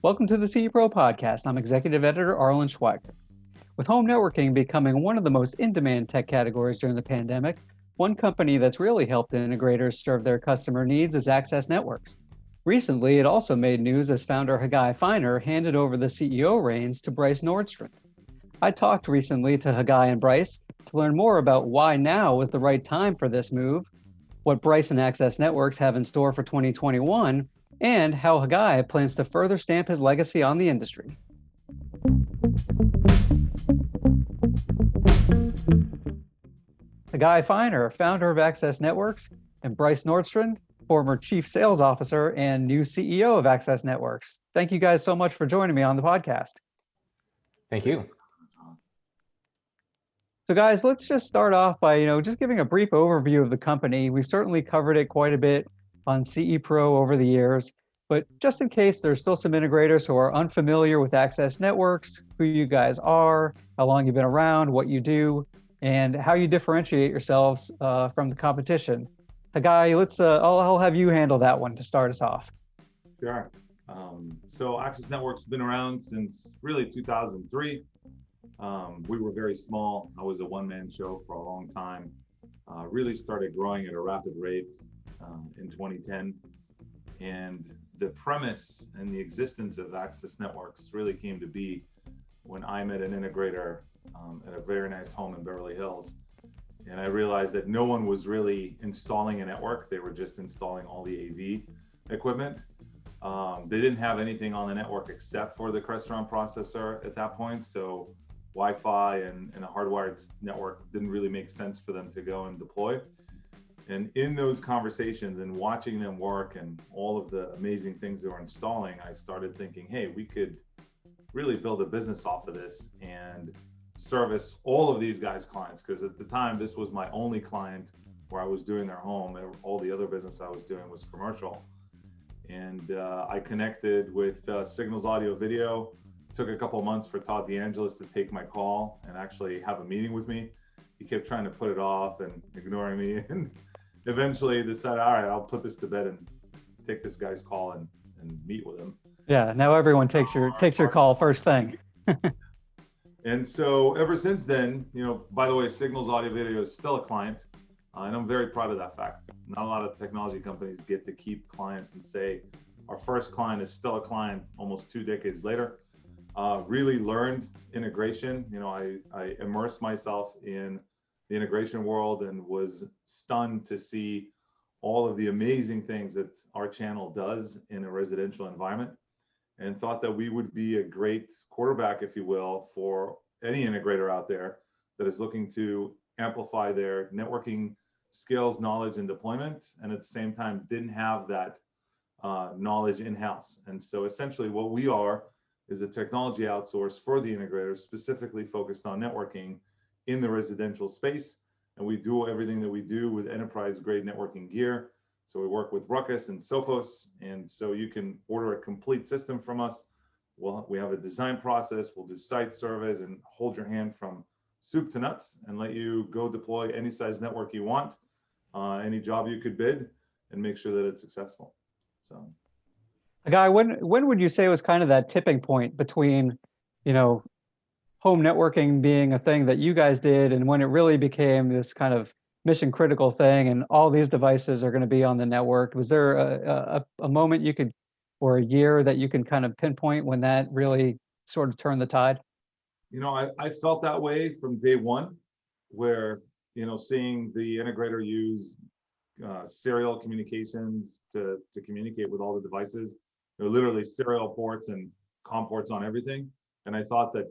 Welcome to the CE Pro podcast. I'm Executive Editor Arlen Schweiger. With home networking becoming one of the most in-demand tech categories during the pandemic, one company that's really helped integrators serve their customer needs is Access Networks. Recently, it also made news as founder Hagai Feiner handed over the CEO reins to Bryce Nordstrand. I talked recently to Hagai and Bryce to learn more about why now was the right time for this move, what Bryce and Access Networks have in store for 2021, and how Hagai plans to further stamp his legacy on the industry. Hagai Feiner, founder of Access Networks, and Bryce Nordstrand, former Chief Sales Officer and new CEO of Access Networks. Thank you guys so much for joining me on the podcast. Thank you. So guys, let's just start off by, just giving a brief overview of the company. We've certainly covered it quite a bit on CE Pro over the years, but just in case there's still some integrators who are unfamiliar with Access Networks, who you guys are, how long you've been around, what you do, and how you differentiate yourselves from the competition. Hagai, I'll have you handle that one to start us off. Sure. So Access Networks has been around since really 2003. We were very small. I was a one-man show for a long time. Really started growing at a rapid rate in 2010. And the premise and the existence of Access Networks really came to be when I met an integrator at a very nice home in Beverly Hills. And I realized that no one was really installing a network. They were just installing all the AV equipment. They didn't have anything on the network except for the Crestron processor at that point. So Wi-Fi and a hardwired network didn't really make sense for them to go and deploy. And in those conversations and watching them work and all of the amazing things they were installing, I started thinking, hey, we could really build a business off of this and service all of these guys' clients. Because at the time, this was my only client where I was doing their home. All the other business I was doing was commercial. And I connected with Signals Audio Video. Took a couple of months for Todd DeAngelis to take my call and actually have a meeting with me. He kept trying to put it off and ignoring me, and eventually decided, all right, I'll put this to bed and take this guy's call and meet with him. Yeah, now everyone takes your call first thing. And so ever since then, by the way, Signals Audio Video is still a client, and I'm very proud of that fact. Not a lot of technology companies get to keep clients and say, our first client is still a client almost 2 decades later. Really learned integration. I immersed myself in the integration world and was stunned to see all of the amazing things that our channel does in a residential environment, and thought that we would be a great quarterback, if you will, for any integrator out there that is looking to amplify their networking skills, knowledge, and deployment, and at the same time didn't have that knowledge in-house. And so essentially what we are is a technology outsource for the integrators, specifically focused on networking in the residential space. And we do everything that we do with enterprise-grade networking gear. So we work with Ruckus and Sophos, and so you can order a complete system from us. We have a design process. We'll do site surveys and hold your hand from soup to nuts and let you go deploy any size network you want, any job you could bid, and make sure that it's successful. So. Guy, when would you say was kind of that tipping point between, home networking being a thing that you guys did and when it really became this kind of mission critical thing and all these devices are going to be on the network? Was there a moment you could, or a year that you can kind of pinpoint when that really sort of turned the tide? I felt that way from day one, where, seeing the integrator use serial communications to communicate with all the devices. They're literally serial ports and COM ports on everything. And I thought that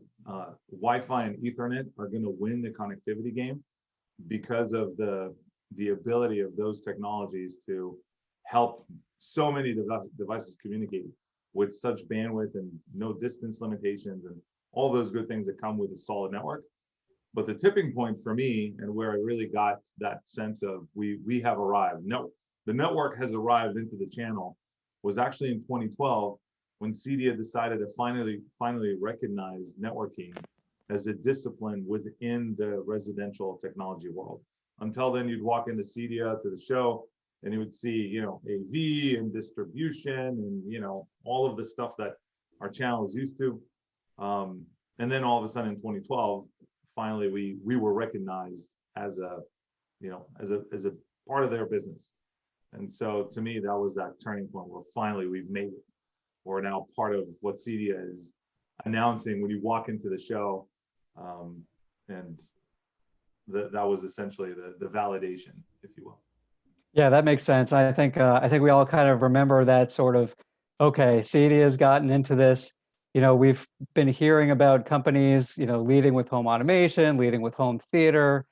Wi-Fi and Ethernet are going to win the connectivity game because of the ability of those technologies to help so many devices communicate with such bandwidth and no distance limitations and all those good things that come with a solid network. But the tipping point for me, and where I really got that sense of we have arrived, the network has arrived into the channel, was actually in 2012 when CEDIA decided to finally recognize networking as a discipline within the residential technology world. Until then, you'd walk into CEDIA to the show and you would see, AV and distribution and, all of the stuff that our channel is used to. And then all of a sudden in 2012, finally we were recognized as a, as a part of their business. And so to me, that was that turning point where finally we've made it. We're now part of what CEDIA is announcing when you walk into the show. And that was essentially the validation, if you will. Yeah, that makes sense. I think we all kind of remember that sort of, okay, CEDIA has gotten into this. We've been hearing about companies, leading with home automation, leading with home theater.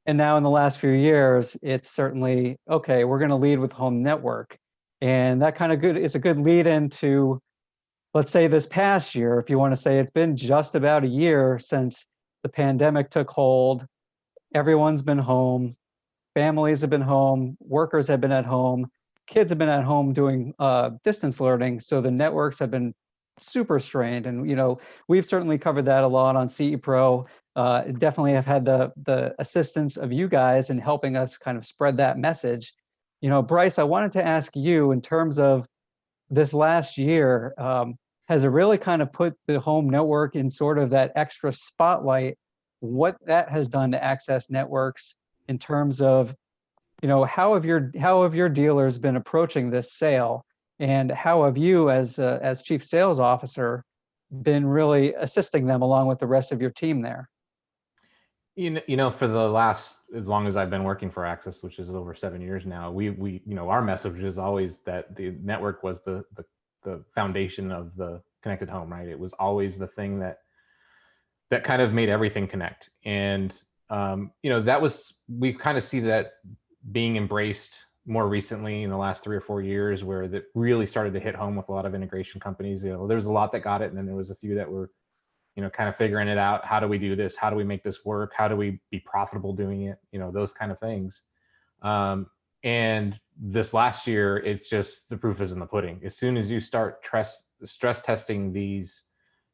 And now in the last few years, it's certainly, okay, we're going to lead with home network. And that kind of is a good lead into, let's say, this past year, if you want to say it's been just about a year since the pandemic took hold. Everyone's been home. Families have been home, workers have been at home, kids have been at home doing distance learning. So the networks have been super strained. And, we've certainly covered that a lot on CE Pro. Definitely have had the assistance of you guys in helping us kind of spread that message. Bryce, I wanted to ask you, in terms of this last year, has it really kind of put the home network in sort of that extra spotlight, what that has done to access networks? In terms of, how have your dealers been approaching this sale, and how have you, as chief sales officer, been really assisting them along with the rest of your team there? For the last, as long as I've been working for Access, which is over 7 years now, we our message is always that the network was the foundation of the connected home, right? It was always the thing that kind of made everything connect. And we kind of see that being embraced more recently in the last 3 or 4 years, where that really started to hit home with a lot of integration companies. There was a lot that got it, and then there was a few that were, kind of figuring it out. How do we do this? How do we make this work? How do we be profitable doing it? Those kind of things. And this last year, it's just, the proof is in the pudding. As soon as you start stress testing these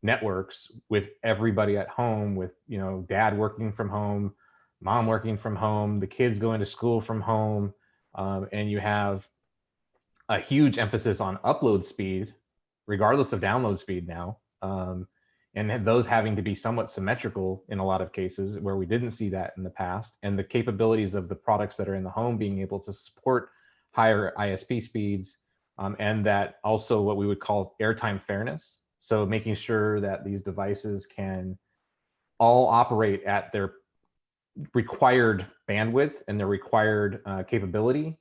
networks with everybody at home, with dad working from home, mom working from home, the kids going to school from home, and you have a huge emphasis on upload speed regardless of download speed now, and those having to be somewhat symmetrical in a lot of cases where we didn't see that in the past, and the capabilities of the products that are in the home being able to support higher ISP speeds, and that also what we would call airtime fairness. So making sure that these devices can all operate at their required bandwidth and their required capability,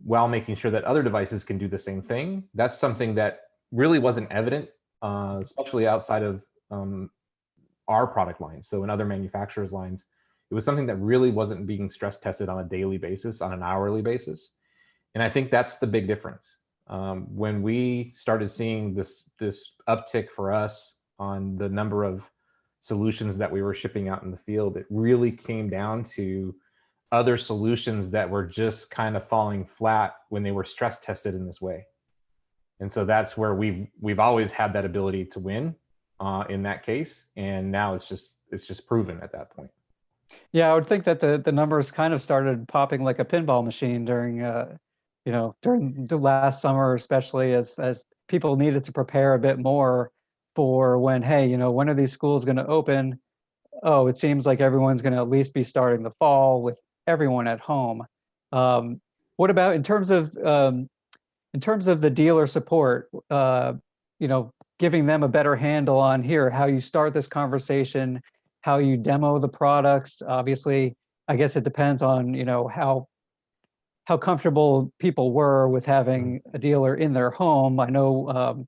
while making sure that other devices can do the same thing. That's something that really wasn't evident, especially outside of our product line. So in other manufacturers' lines, it was something that really wasn't being stress tested on a daily basis, on an hourly basis. And I think that's the big difference. When we started seeing this uptick for us on the number of solutions that we were shipping out in the field, it really came down to other solutions that were just kind of falling flat when they were stress tested in this way. And so that's where we've always had that ability to win in that case, and now it's just proven at that point. Yeah, I would think that the numbers kind of started popping like a pinball machine during during the last summer, especially as people needed to prepare a bit more for when, hey, when are these schools going to open? Oh, it seems like everyone's going to at least be starting the fall with everyone at home. What about in terms of the dealer support? Giving them a better handle on here, how you start this conversation, how you demo the products. Obviously, I guess it depends on how comfortable people were with having a dealer in their home. I know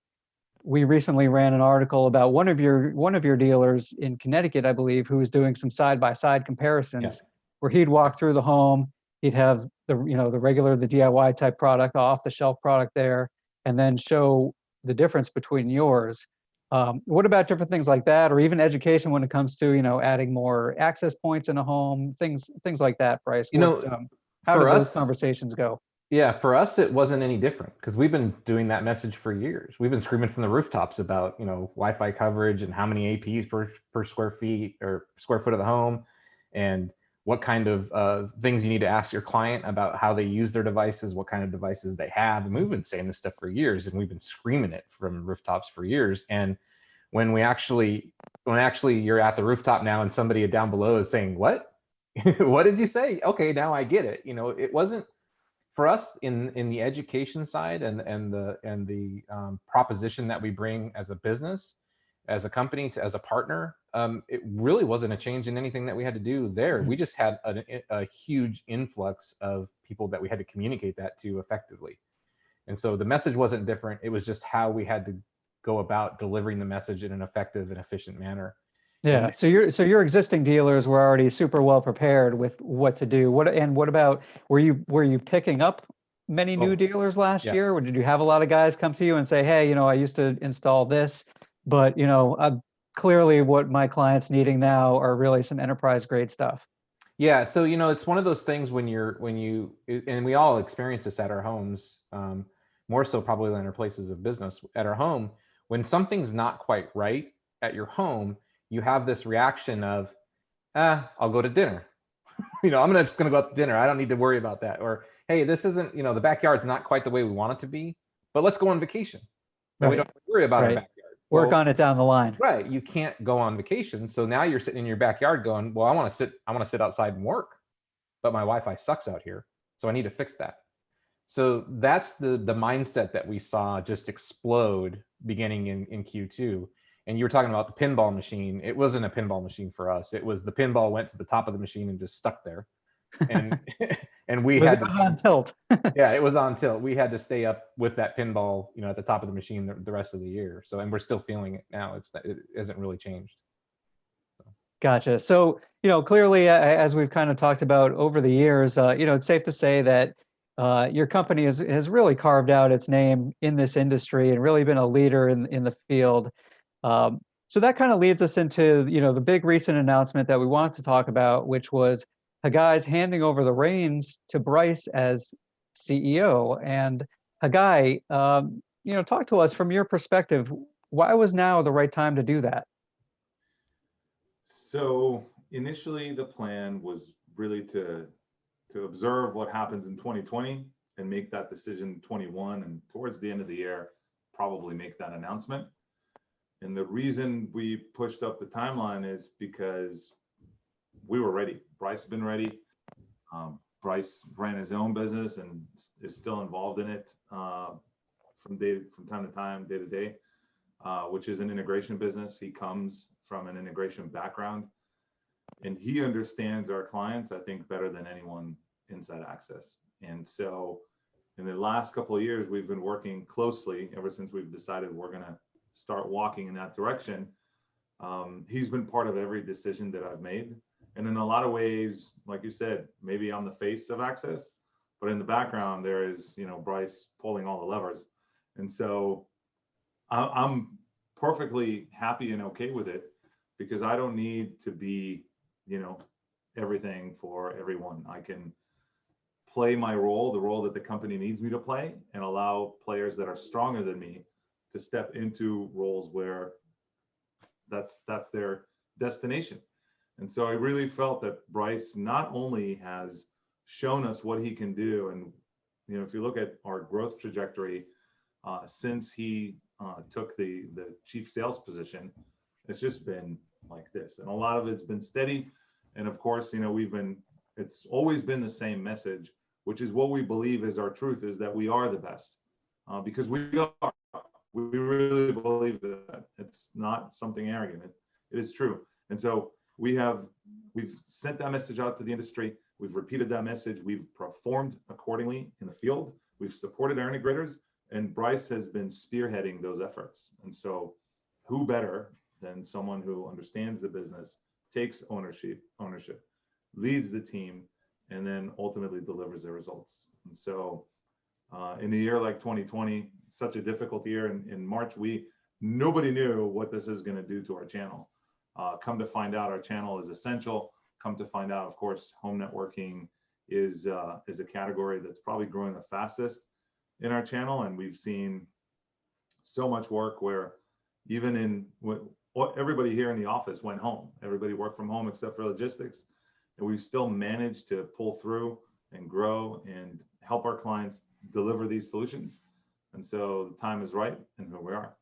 we recently ran an article about one of your dealers in Connecticut, I believe, who was doing some side-by-side comparisons, where he'd walk through the home, he'd have the DIY type product, off-the-shelf product there, and then show the difference between yours. What about different things like that, or even education when it comes to adding more access points in a home, things like that, Bryce? How did those conversations go? Yeah, for us, it wasn't any different, because we've been doing that message for years. We've been screaming from the rooftops about, Wi-Fi coverage and how many APs per square feet or square foot of the home. And what kind of things you need to ask your client about how they use their devices, what kind of devices they have. And we've been saying this stuff for years, and we've been screaming it from rooftops for years. And when you're at the rooftop now and somebody down below is saying, what? What did you say? Okay, now I get it. It wasn't for us in the education side and the proposition that we bring as a business, as a company, as a partner. It really wasn't a change in anything that we had to do there. We just had a huge influx of people that we had to communicate that to effectively. And so the message wasn't different. It was just how we had to go about delivering the message in an effective and efficient manner. Yeah. So your existing dealers were already super well prepared with what to do. What about, were you picking up many new dealers last year? Or did you have a lot of guys come to you and say, hey, I used to install this, but clearly what my clients needing now are really some enterprise grade stuff? Yeah. So, it's one of those things when you, and we all experience this at our homes, more so probably than our places of business. At our home, when something's not quite right at your home, you have this reaction of, I'll go to dinner. I'm just going to go out to dinner. I don't need to worry about that. Or, hey, this isn't, the backyard's not quite the way we want it to be, but let's go on vacation. And we don't have to worry about our backyard. Work on it down the line. Right. You can't go on vacation. So now you're sitting in your backyard going, well, I want to sit outside and work, but my Wi-Fi sucks out here. So I need to fix that. So that's the mindset that we saw just explode beginning in Q2. And you were talking about the pinball machine. It wasn't a pinball machine for us. It was the pinball went to the top of the machine and just stuck there. And and it was on tilt. Yeah, it was on tilt. We had to stay up with that pinball, at the top of the machine the rest of the year. So, and we're still feeling it now. It hasn't really changed. Gotcha. So, clearly, as we've kind of talked about over the years, it's safe to say that your company has really carved out its name in this industry and really been a leader in the field. So that kind of leads us into, the big recent announcement that we want to talk about, which was Hagai's handing over the reins to Bryce as CEO. And Hagai, talk to us from your perspective. Why was now the right time to do that? So initially, the plan was really to observe what happens in 2020 and make that decision in 21, and towards the end of the year, probably make that announcement. And the reason we pushed up the timeline is because we were ready. Bryce had been ready. Bryce ran his own business and is still involved in it from time to time, day to day, which is an integration business. He comes from an integration background, and he understands our clients, I think, better than anyone inside Access. And so in the last couple of years, we've been working closely ever since we've decided we're going to start walking in that direction. He's been part of every decision that I've made. And in a lot of ways, like you said, maybe I'm the face of Access, but in the background, there is, Bryce pulling all the levers. And so I'm perfectly happy and okay with it, because I don't need to be, everything for everyone. I can play my role, the role that the company needs me to play, and allow players that are stronger than me to step into roles where that's their destination. And so I really felt that Bryce not only has shown us what he can do, and if you look at our growth trajectory since he took the chief sales position, it's just been like this, and a lot of it's been steady. And of course, it's always been the same message, which is what we believe is our truth, is that we are the best, because we are. We really believe that. It's not something arrogant. It is true. And so we've sent that message out to the industry. We've repeated that message. We've performed accordingly in the field. We've supported our integrators, and Bryce has been spearheading those efforts. And so who better than someone who understands the business, takes ownership, leads the team, and then ultimately delivers the results. And so in a year like 2020, such a difficult year, in March, nobody knew what this is going to do to our channel. Come to find out, our channel is essential. Come to find out, of course, home networking is a category that's probably growing the fastest in our channel. And we've seen so much work where even everybody here in the office went home. Everybody worked from home except for logistics. and we've still managed to pull through and grow and help our clients deliver these solutions. And so the time is right, and here we are.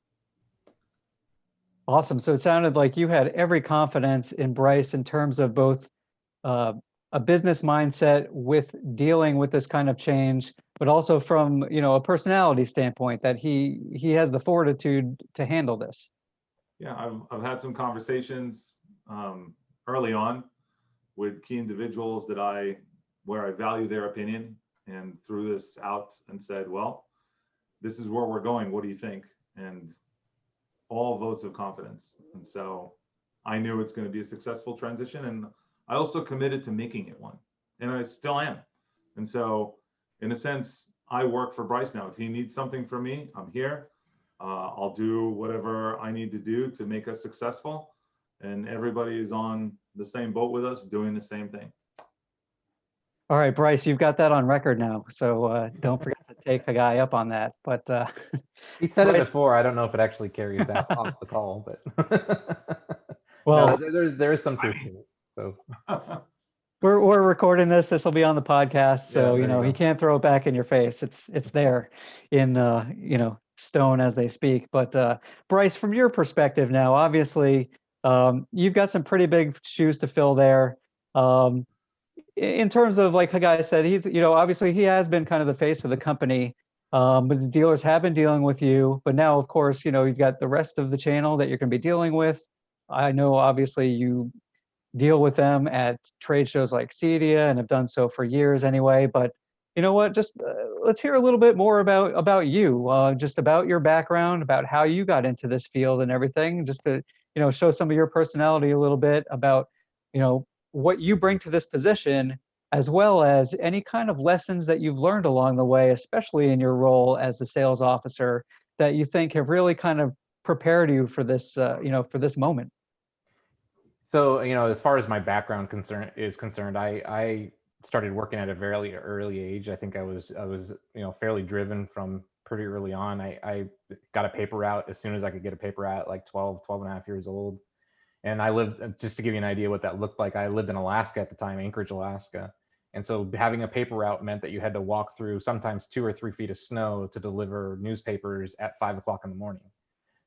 Awesome. So it sounded like you had every confidence in Bryce in terms of both a business mindset with dealing with this kind of change, but also from, you know, a personality standpoint, that he has the fortitude to handle this. Yeah, I've had some conversations early on with key individuals where I value their opinion, and threw this out and said, well, this is where we're going. What do you think? And all votes of confidence. And so I knew it's going to be a successful transition, and I also committed to making it one, and I still am. And so in a sense, I work for Bryce now. If he needs something from me, I'm here. I'll do whatever I need to do to make us successful, and everybody is on the same boat with us, doing the same thing. All right, Bryce, you've got that on record now, so don't forget to take Hagai up on that. But he said Bryce, it before. I don't know if it actually carries out off the call, but well, no, there is some truth to it. So we're recording this. This will be on the podcast, so Yeah, you know he can't throw it back in your face. It's there in you know, stone as they speak. But Bryce, from your perspective now, obviously you've got some pretty big shoes to fill there. In terms of, like Hagai said, he's, you know, obviously he has been kind of the face of the company, but the dealers have been dealing with you. But now, of course, you know, you've got the rest of the channel that you're going to be dealing with. I know, obviously, you deal with them at trade shows like CEDIA and have done so for years anyway. But you know what? Just let's hear a little bit more about you, just about your background, about how you got into this field and everything, just to, you know, show some of your personality a little bit about, you know, what you bring to this position, as well as any kind of lessons that you've learned along the way, especially in your role as the sales officer, that you think have really kind of prepared you for this, you know, for this moment. So, you know, as far as my background is concerned, I started working at a very early age. I think I was, you know, fairly driven from pretty early on. I got a paper route as soon as I could get a paper route, like 12 and a half years old. And I lived, just to give you an idea what that looked like, I lived in Alaska at the time, Anchorage, Alaska. And so having a paper route meant that you had to walk through sometimes 2 or 3 feet of snow to deliver newspapers at 5 o'clock in the morning.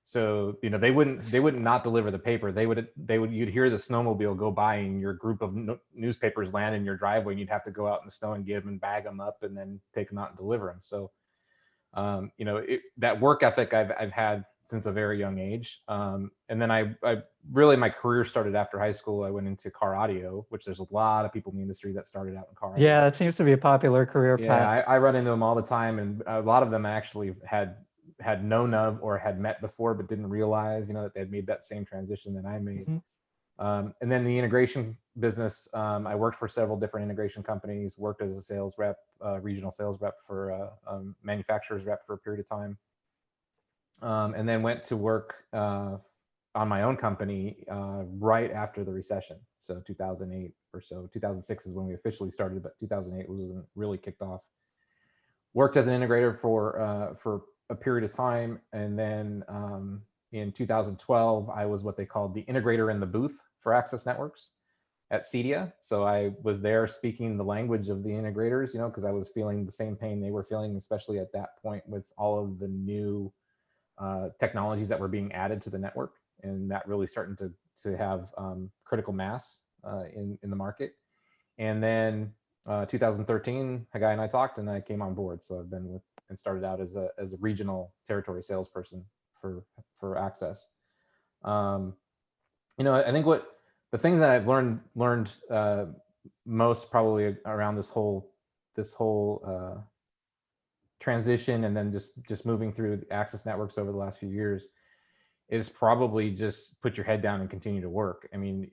So, you know, they wouldn't not deliver the paper. You'd hear the snowmobile go by and your group of newspapers land in your driveway, and you'd have to go out in the snow and get them and bag them up and then take them out and deliver them. So, you know, that work ethic I've had since a very young age. And then I really, my career started after high school. I went into car audio, which there's a lot of people in the industry that started out in car audio. Yeah, it seems to be a popular career path. Yeah, I run into them all the time, and a lot of them actually had known of or had met before, but didn't realize, you know, that they'd made that same transition that I made. Mm-hmm. And then the integration business, I worked for several different integration companies, worked as a sales rep, regional sales rep for manufacturer's rep for a period of time. And then went to work on my own company right after the recession. So 2008 or so. 2006 is when we officially started, but 2008 was when it really kicked off. Worked as an integrator for a period of time. And then in 2012, I was what they called the integrator in the booth for Access Networks at CEDIA. So I was there speaking the language of the integrators, you know, because I was feeling the same pain they were feeling, especially at that point with all of the new technologies that were being added to the network, and that really starting to have critical mass in the market. And then 2013, Hagai and I talked, and I came on board. So I've been with and started out as a regional territory salesperson for Access. You know, I think what the things that I've learned most probably around this whole transition, and then just moving through the Access Networks over the last few years, is probably just put your head down and continue to work. I mean,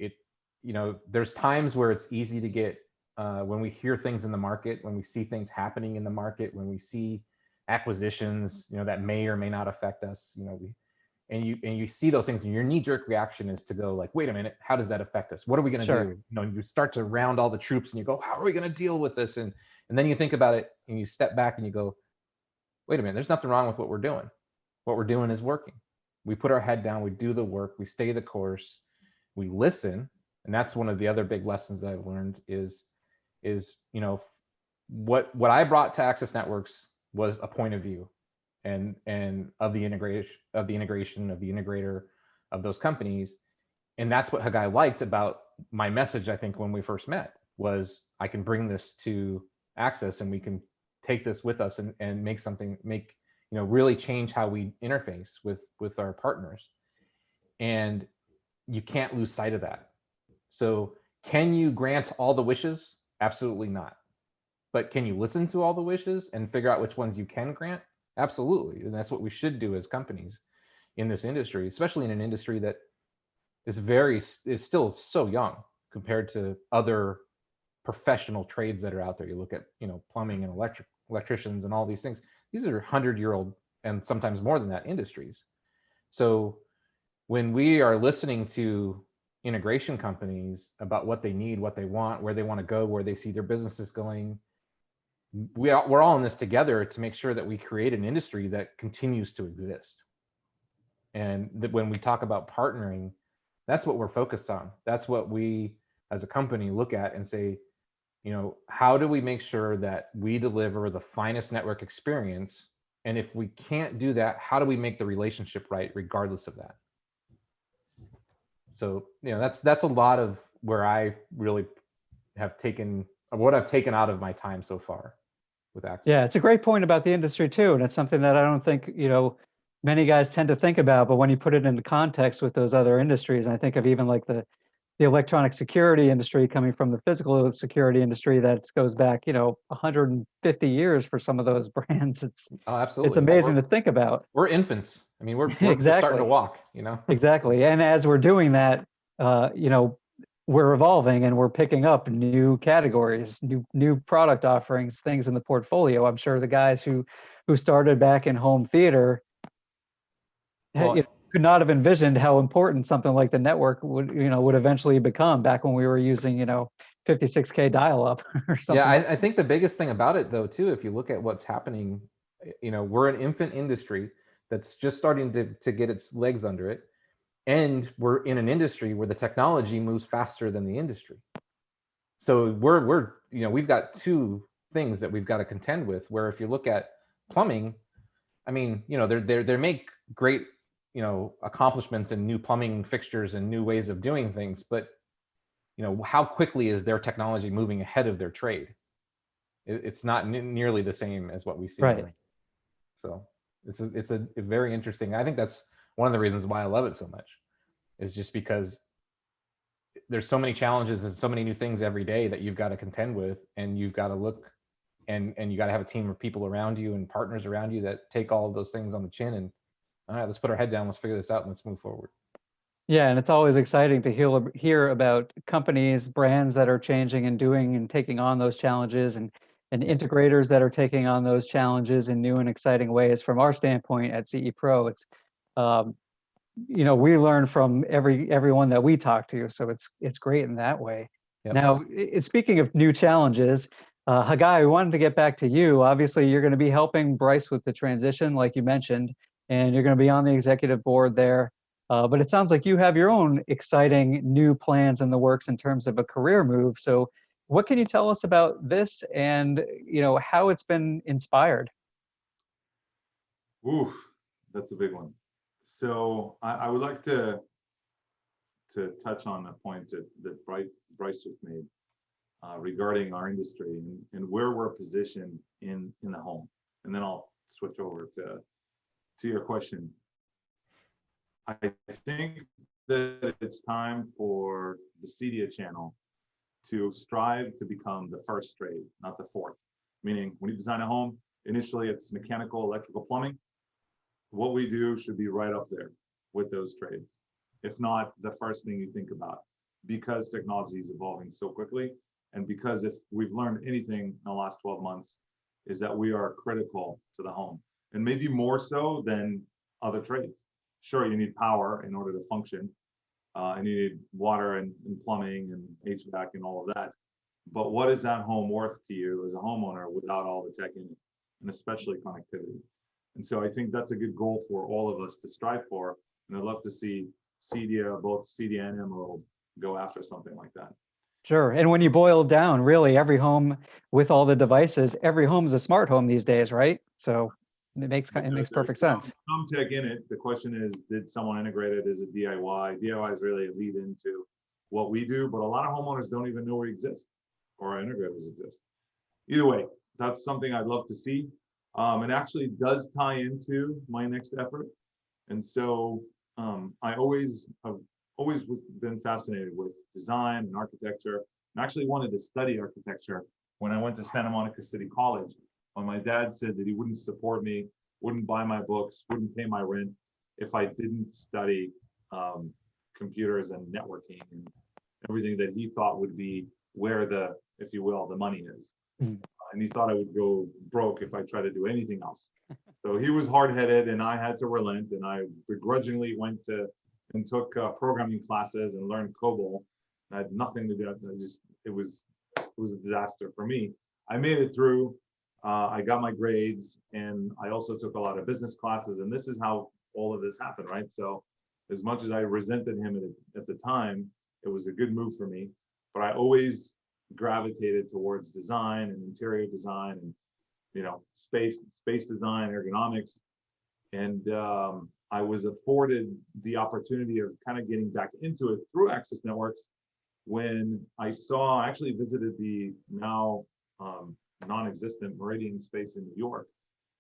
you know, there's times where it's easy to get when we hear things in the market, when we see things happening in the market, when we see acquisitions, you know, that may or may not affect us, you know, and you see those things, and your knee-jerk reaction is to go like, wait a minute, how does that affect us? What are we going to do? You know, you start to round all the troops and you go, how are we going to deal with this? And then you think about it and you step back and you go, wait a minute, there's nothing wrong with what we're doing. What we're doing is working. We put our head down, we do the work, we stay the course, we listen, And that's one of the other big lessons that I've learned is what I brought to Access Networks was a point of view and of the integration of the integrator of those companies. And that's what Hagai liked about my message, I think, when we first met, was I can bring this to Access and we can take this with us and make really change how we interface with our partners. And you can't lose sight of that. So can you grant all the wishes? Absolutely not. But can you listen to all the wishes and figure out which ones you can grant? Absolutely. And that's what we should do as companies in this industry, especially in an industry that is still so young compared to other professional trades that are out there. You look at, plumbing and electricians and all these things. These are 100-year-old and sometimes more than that industries. So when we are listening to integration companies about what they need, what they want, where they want to go, where they see their businesses going, we're all in this together to make sure that we create an industry that continues to exist. And that when we talk about partnering, that's what we're focused on. That's what we as a company look at and say, how do we make sure that we deliver the finest network experience? And if we can't do that, how do we make the relationship right regardless of that? So, that's a lot of where I really have taken what I've taken out of my time so far with Access. Yeah, it's a great point about the industry too. And it's something that I don't think, many guys tend to think about, but when you put it into context with those other industries, and I think of even like the electronic security industry coming from the physical security industry that goes back, 150 years for some of those brands. Absolutely. It's amazing to think about. We're infants. I mean, we're Exactly. just starting to walk, Exactly. And as we're doing that, we're evolving and we're picking up new categories, new product offerings, things in the portfolio. I'm sure the guys who started back in home theater could not have envisioned how important something like the network would eventually become back when we were using 56K dial-up or something. Yeah, I think the biggest thing about it though too, if you look at what's happening, we're an infant industry that's just starting to get its legs under it, and we're in an industry where the technology moves faster than the industry. So we've got two things that we've got to contend with. Where if you look at plumbing, I mean, they make great accomplishments in new plumbing fixtures and new ways of doing things, but how quickly is their technology moving ahead of their trade? It's not nearly the same as what we see. Right. So it's a very interesting. I think that's one of the reasons why I love it so much, is just because there's so many challenges and so many new things every day that you've got to contend with, and you've got to look and you got to have a team of people around you and partners around you that take all of those things on the chin and, all right, let's put our head down, let's figure this out, and let's move forward. Yeah, and it's always exciting to hear about companies, brands that are changing and doing and taking on those challenges, and integrators that are taking on those challenges in new and exciting ways. From our standpoint at CE Pro, it's we learn from everyone that we talk to, so it's great in that way. Yep. Now, speaking of new challenges, Hagai, we wanted to get back to you. Obviously, you're going to be helping Bryce with the transition, like you mentioned, and you're going to be on the executive board there. But it sounds like you have your own exciting new plans in the works in terms of a career move. So what can you tell us about this and how it's been inspired? Ooh, that's a big one. So I would like to touch on a point that Bryce just made regarding our industry and where we're positioned in the home. And then I'll switch over to your question. I think that it's time for the CEDIA channel to strive to become the first trade, not the fourth. Meaning, when you design a home, initially it's mechanical, electrical, plumbing. What we do should be right up there with those trades, if not the first thing you think about, because technology is evolving so quickly, and because if we've learned anything in the last 12 months, is that we are critical to the home, and maybe more so than other trades. Sure, you need power in order to function, and you need water and plumbing and HVAC and all of that. But what is that home worth to you as a homeowner without all the tech in it, and especially connectivity? And so I think that's a good goal for all of us to strive for. And I'd love to see CEDIA, both CEDIA and Emerald, go after something like that. Sure. And when you boil it down, really every home with all the devices, every home is a smart home these days, right? So it makes There's perfect sense. some tech in it. The question is, did someone integrate it? Is it DIY? DIY is really a lead into what we do, but a lot of homeowners don't even know we exist or our integrators exist. Either way, that's something I'd love to see. It actually does tie into my next effort. And so I've always been fascinated with design and architecture, and actually wanted to study architecture when I went to Santa Monica City College. When my dad said that he wouldn't support me, wouldn't buy my books, wouldn't pay my rent if I didn't study computers and networking and everything that he thought would be where the, if you will, the money is. And he thought I would go broke if I tried to do anything else. So he was hard-headed, and I had to relent, and I begrudgingly went to and took programming classes and learned COBOL. I had nothing to do. It was a disaster for me. I made it through. I got my grades, and I also took a lot of business classes, and this is how all of this happened, right? So as much as I resented him at the time, it was a good move for me, but I always gravitated towards design and interior design and, you know, space design, ergonomics. And I was afforded the opportunity of kind of getting back into it through Access Networks when I actually visited the now non-existent Meridian space in New York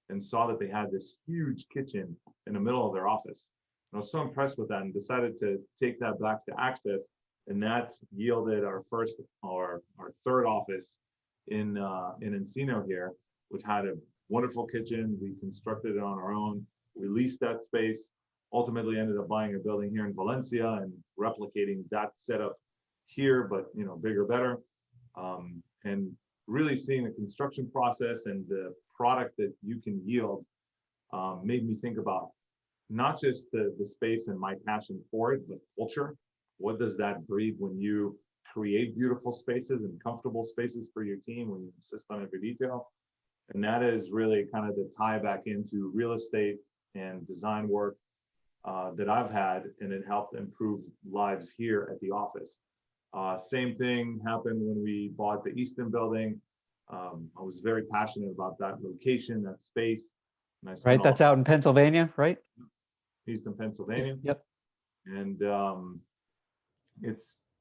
and saw that they had this huge kitchen in the middle of their office. And I was so impressed with that and decided to take that back to Access, and that yielded our third office in Encino here, which had a wonderful kitchen. We constructed it on our own. We leased that space, ultimately ended up buying a building here in Valencia and replicating that setup here, but, you know, bigger, better. And really seeing the construction process and the product that you can yield made me think about not just the space and my passion for it, but culture. What does that breed when you create beautiful spaces and comfortable spaces for your team, when you insist on every detail? And that is really kind of the tie back into real estate and design work that I've had, and it helped improve lives here at the office. Same thing happened when we bought the Easton building. I was very passionate about that location, that space. And Right, that's out in Pennsylvania, right? Easton, Pennsylvania. Yep. And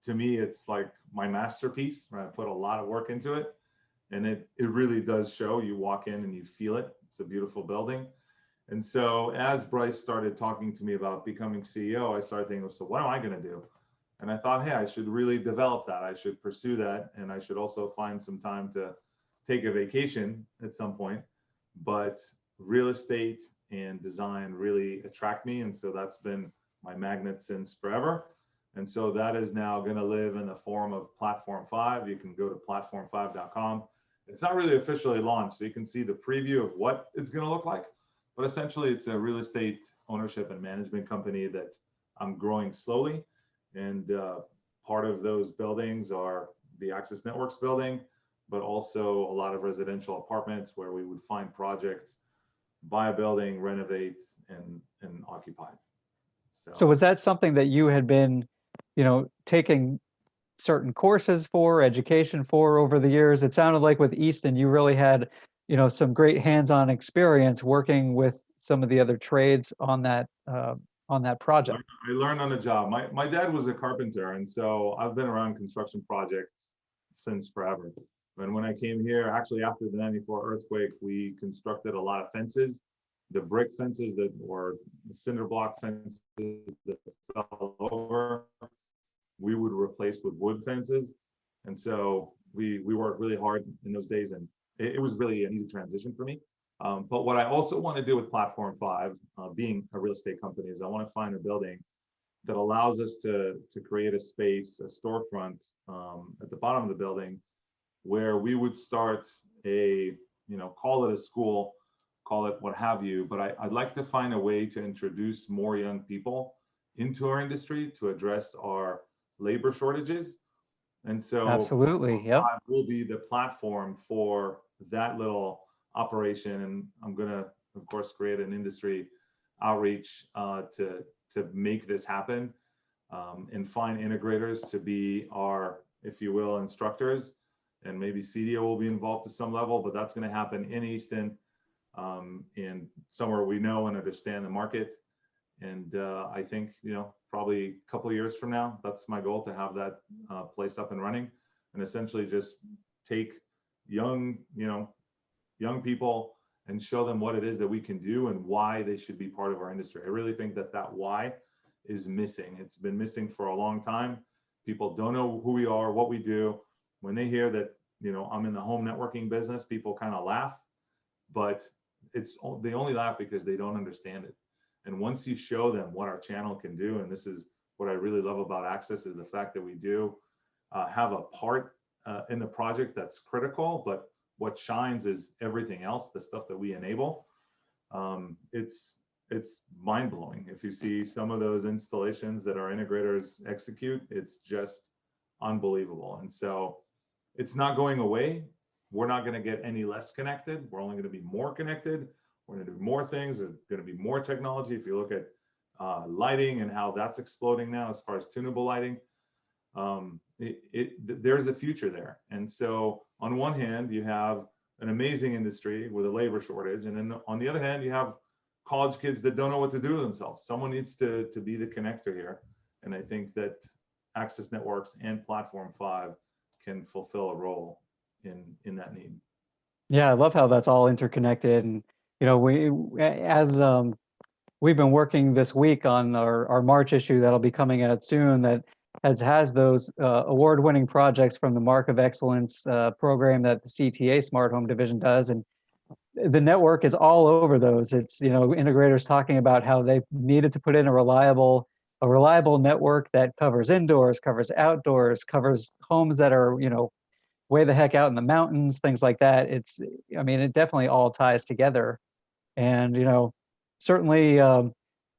to me, it's like my masterpiece, right? I put a lot of work into it, and it really does show. You walk in and you feel it. It's a beautiful building. And so as Bryce started talking to me about becoming CEO, I started thinking, so what am I going to do? And I thought, hey, I should really develop that. I should pursue that. And I should also find some time to take a vacation at some point. But real estate and design really attract me. And so that's been my magnet since forever. And so that is now going to live in the form of Platform 5. You can go to platform5.com. It's not really officially launched, so you can see the preview of what it's going to look like. But essentially, it's a real estate ownership and management company that I'm growing slowly. And part of those buildings are the Access Networks building, but also a lot of residential apartments where we would find projects, buy a building, renovate, and occupy. So was that something that you had been, taking certain courses for, education for over the years? It sounded like with Easton, you really had, some great hands-on experience working with some of the other trades on that project. I learned on the job. My dad was a carpenter, and so I've been around construction projects since forever. And when I came here, actually after the '94 earthquake, we constructed a lot of fences. The brick fences that were cinder block fences that fell over, we would replace with wood fences. And so we worked really hard in those days, and it was really an easy transition for me. But what I also want to do with Platform 5, being a real estate company, is I want to find a building that allows us to create a space, a storefront at the bottom of the building, where we would start call it a school, call it what have you, but I'd like to find a way to introduce more young people into our industry to address our labor shortages. And so absolutely, yeah, will be the platform for that little operation. And I'm going to, of course, create an industry outreach to make this happen. and find integrators to be our, if you will, instructors. And maybe CDO will be involved to some level, but that's going to happen in Easton, and somewhere we know and understand the market. And I think, probably a couple of years from now, that's my goal, to have that place up and running, and essentially just take young people and show them what it is that we can do and why they should be part of our industry. I really think that why is missing. It's been missing for a long time. People don't know who we are, what we do. When they hear that, I'm in the home networking business, people kind of laugh, but they only laugh because they don't understand it. And once you show them what our channel can do, and this is what I really love about Access, is the fact that we do have a part in the project that's critical, but what shines is everything else, the stuff that we enable. It's mind-blowing. If you see some of those installations that our integrators execute, it's just unbelievable. And so it's not going away. We're not going to get any less connected. We're only going to be more connected. We're going to do more things. There's going to be more technology. If you look at lighting and how that's exploding now as far as tunable lighting, there's a future there. And so on one hand, you have an amazing industry with a labor shortage. And then on the other hand, you have college kids that don't know what to do with themselves. Someone needs to be the connector here. And I think that Access Networks and Platform 5 can fulfill a role in that need. Yeah, I love how that's all interconnected. And, we've been working this week on our March issue that'll be coming out soon, that has those award-winning projects from the Mark of Excellence program that the CTA Smart Home Division does. And the network is all over those. It's, integrators talking about how they needed to put in a reliable network that covers indoors, covers outdoors, covers homes that are, way the heck out in the mountains, things like that. It definitely all ties together. And, certainly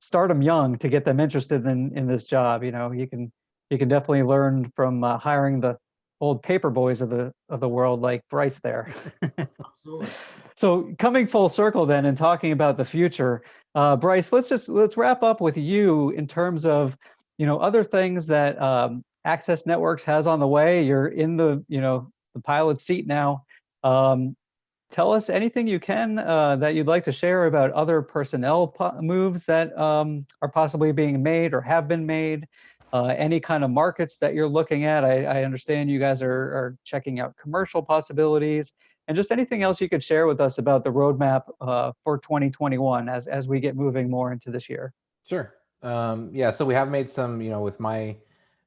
start them young to get them interested in this job. You can definitely learn from hiring the old paper boys of the world, like Bryce there. Absolutely. So coming full circle then and talking about the future, Bryce, let's wrap up with you in terms of, other things that Access Networks has on the way. You're in the pilot seat now. Tell us anything you can that you'd like to share about other personnel moves that are possibly being made or have been made. Any kind of markets that you're looking at. I understand you guys are checking out commercial possibilities, and just anything else you could share with us about the roadmap for 2021 as we get moving more into this year. Sure. Yeah, so we have made some, with my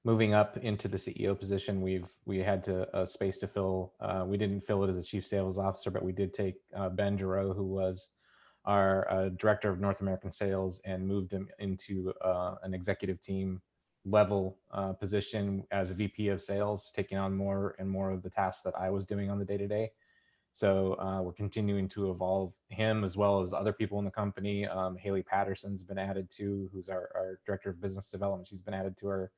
moving up into the CEO position, we had a space to fill. We didn't fill it as a chief sales officer, but we did take Ben Giroux, who was our director of North American sales, and moved him into an executive team level position as a VP of sales, taking on more and more of the tasks that I was doing on the day-to-day. So we're continuing to evolve him, as well as other people in the company. Haley Patterson's been added to, who's our director of business development. She's been added to our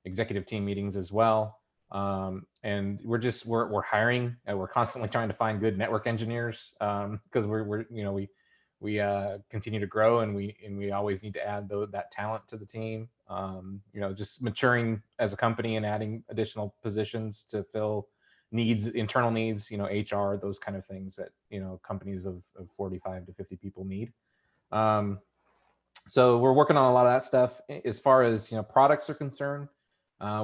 executive team meetings as well. And we're hiring, and we're constantly trying to find good network engineers, because we continue to grow, and we always need to add that talent to the team. Just maturing as a company and adding additional positions to fill needs, internal needs, HR, those kind of things that, companies of 45 to 50 people need. So we're working on a lot of that stuff. As far as, products are concerned,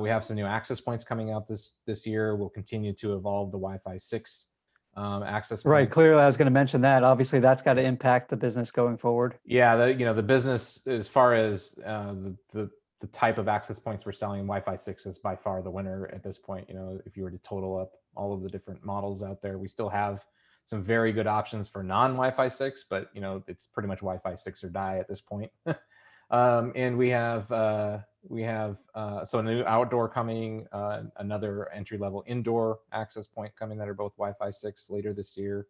we have some new access points coming out this year. We'll continue to evolve the Wi-Fi 6 access points. Right. Clearly, I was going to mention that. Obviously, that's got to impact the business going forward. Yeah, the business, as far as the type of access points we're selling, Wi-Fi 6 is by far the winner at this point. If you were to total up all of the different models out there, we still have some very good options for non-Wi-Fi 6, but it's pretty much Wi-Fi 6 or die at this point. And we have so a new outdoor coming, another entry-level indoor access point coming that are both Wi-Fi 6 later this year.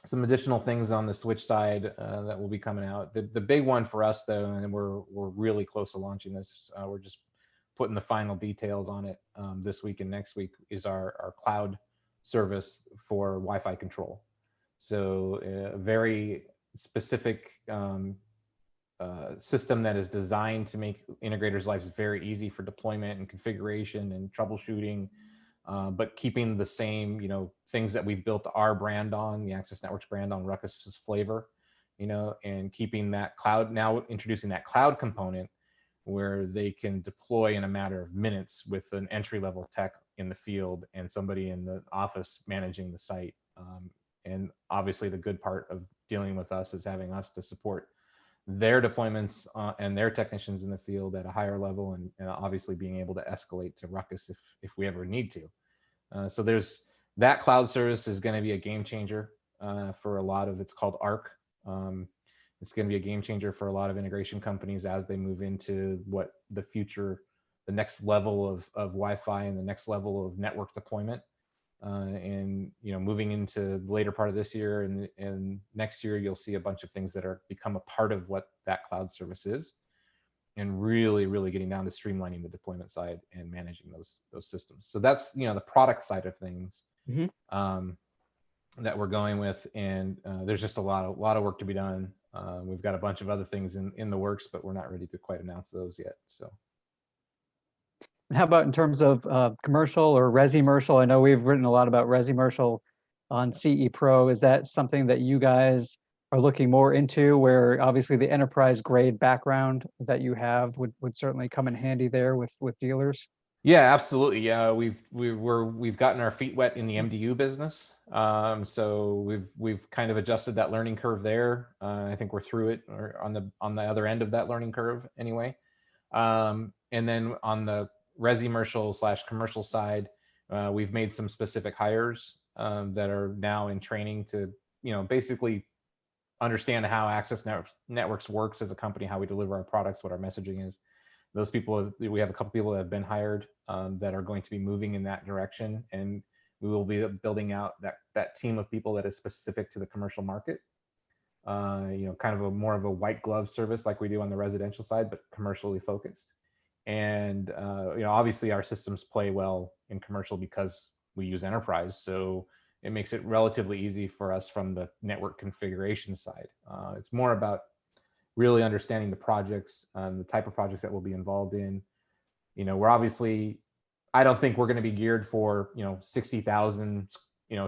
Some additional things on the switch side that will be coming out. The big one for us, though, and we're really close to launching this, we're just putting the final details on it this week and next week, is our cloud service for Wi-Fi control. So very specific system that is designed to make integrators' lives very easy for deployment and configuration and troubleshooting, but keeping the same, things that we've built our brand on, the Access Networks brand on Ruckus's flavor, and keeping that cloud, now introducing that cloud component where they can deploy in a matter of minutes with an entry-level tech in the field and somebody in the office managing the site. And obviously the good part of dealing with us is having us to support their deployments and their technicians in the field at a higher level, and obviously being able to escalate to Ruckus if we ever need to. So there's that cloud service is going to be a game changer for a lot of, it's called ARC. It's going to be a game changer for a lot of integration companies as they move into what the future, the next level of Wi-Fi and the next level of network deployment. And moving into the later part of this year and next year, you'll see a bunch of things that are become a part of what that cloud service is, and really, really getting down to streamlining the deployment side and managing those systems. So that's the product side of things that we're going with, and there's just a lot of work to be done. We've got a bunch of other things in the works, but we're not ready to quite announce those yet. So. How about in terms of commercial or resi-mercial? I know we've written a lot about resi-mercial on CE Pro. Is that something that you guys are looking more into, where obviously the enterprise grade background that you have would certainly come in handy there with dealers? Yeah, absolutely. Yeah, we've gotten our feet wet in the MDU business. So we've kind of adjusted that learning curve there. I think we're through it, or on the other end of that learning curve anyway. And then on the resi-mercial / commercial side, we've made some specific hires that are now in training to, basically understand how Access Networks works as a company, how we deliver our products, what our messaging is. Those people, we have a couple people that have been hired that are going to be moving in that direction, and we will be building out that team of people that is specific to the commercial market. Kind of more of a white glove service like we do on the residential side, but commercially focused. And obviously our systems play well in commercial because we use enterprise, so it makes it relatively easy for us from the network configuration side. It's more about really understanding the projects, the type of projects that we'll be involved in. We're obviously, I don't think we're going to be geared for 60,000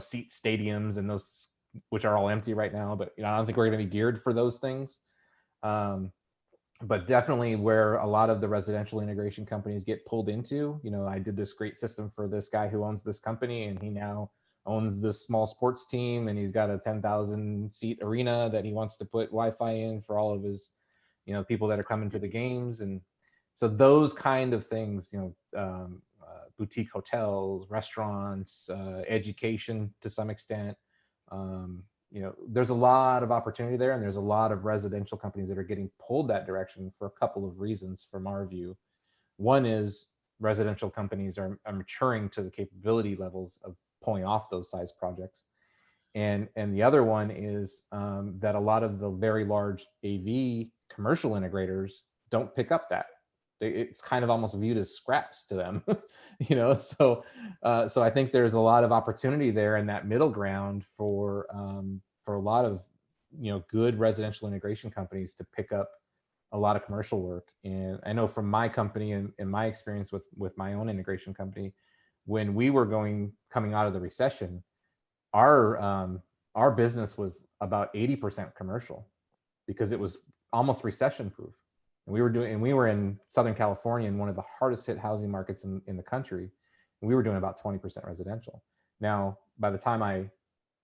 seat stadiums and those, which are all empty right now, but I don't think we're going to be geared for those things. But definitely where a lot of the residential integration companies get pulled into, I did this great system for this guy who owns this company, and he now owns this small sports team, and he's got a 10,000 seat arena that he wants to put Wi-Fi in for all of his, people that are coming to the games. And so those kind of things, boutique hotels, restaurants, education to some extent, there's a lot of opportunity there, and there's a lot of residential companies that are getting pulled that direction for a couple of reasons from our view. One is residential companies are maturing to the capability levels of pulling off those size projects. And the other one is that a lot of the very large AV commercial integrators don't pick up that. It's kind of almost viewed as scraps to them, So I think there's a lot of opportunity there in that middle ground for a lot of good residential integration companies to pick up a lot of commercial work. And I know from my company and my experience with my own integration company, when we were coming out of the recession, our business was about 80% commercial because it was almost recession proof. And we were in Southern California, in one of the hardest hit housing markets in the country. And we were doing about 20% residential. Now, by the time I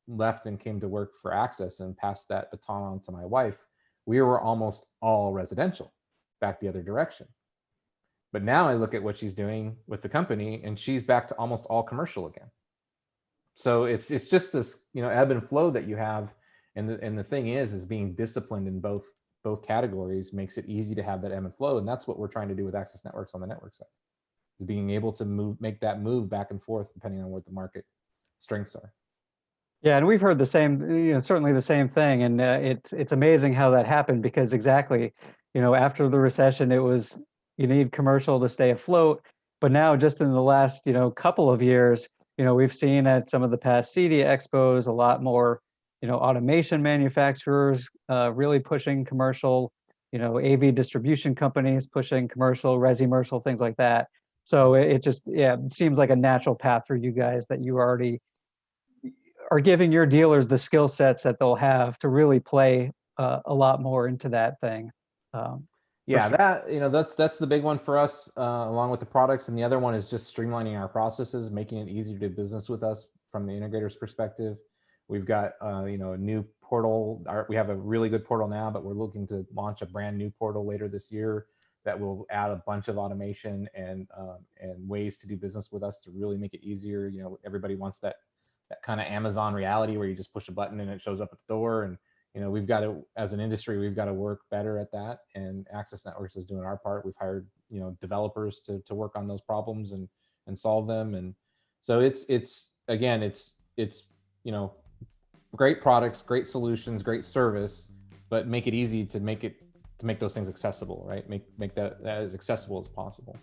left and came to work for Access and passed that baton on to my wife, we were almost all residential, back the other direction. But now I look at what she's doing with the company, and she's back to almost all commercial again. So it's just this ebb and flow that you have, and the thing is being disciplined in both categories makes it easy to have that ebb and flow, and that's what we're trying to do with Access Networks on the network side, is being able to make that move back and forth depending on what the market strengths are. Yeah, and we've heard the same, certainly the same thing, and it's amazing how that happened, because exactly, after the recession, it was you need commercial to stay afloat, but now just in the last couple of years, we've seen at some of the past CEDIA expos a lot more automation manufacturers really pushing commercial AV distribution companies pushing commercial, resi-mercial, things like that. So it just, it seems like a natural path for you guys that you already are giving your dealers the skill sets that they'll have to really play a lot more into that thing. Yeah, sure. that's the big one for us, along with the products. And the other one is just streamlining our processes, making it easier to do business with us from the integrator's perspective. We've got a new portal. We have a really good portal now, but we're looking to launch a brand new portal later this year that will add a bunch of automation and ways to do business with us to really make it easier. Everybody wants that kind of Amazon reality where you just push a button and it shows up at the door. And we've got to, as an industry, we've got to work better at that. And Access Networks is doing our part. We've hired, developers to work on those problems and solve them. And so it's great products, great solutions, great service, but make it easy to make those things accessible, right? Make that as accessible as possible.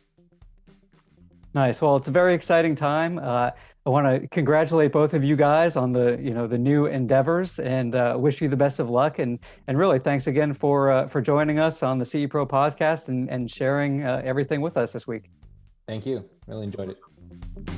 Nice. Well, it's a very exciting time. I want to congratulate both of you guys on the new endeavors, and wish you the best of luck. And really, thanks again for joining us on the CE Pro podcast and sharing everything with us this week. Thank you. Really enjoyed it.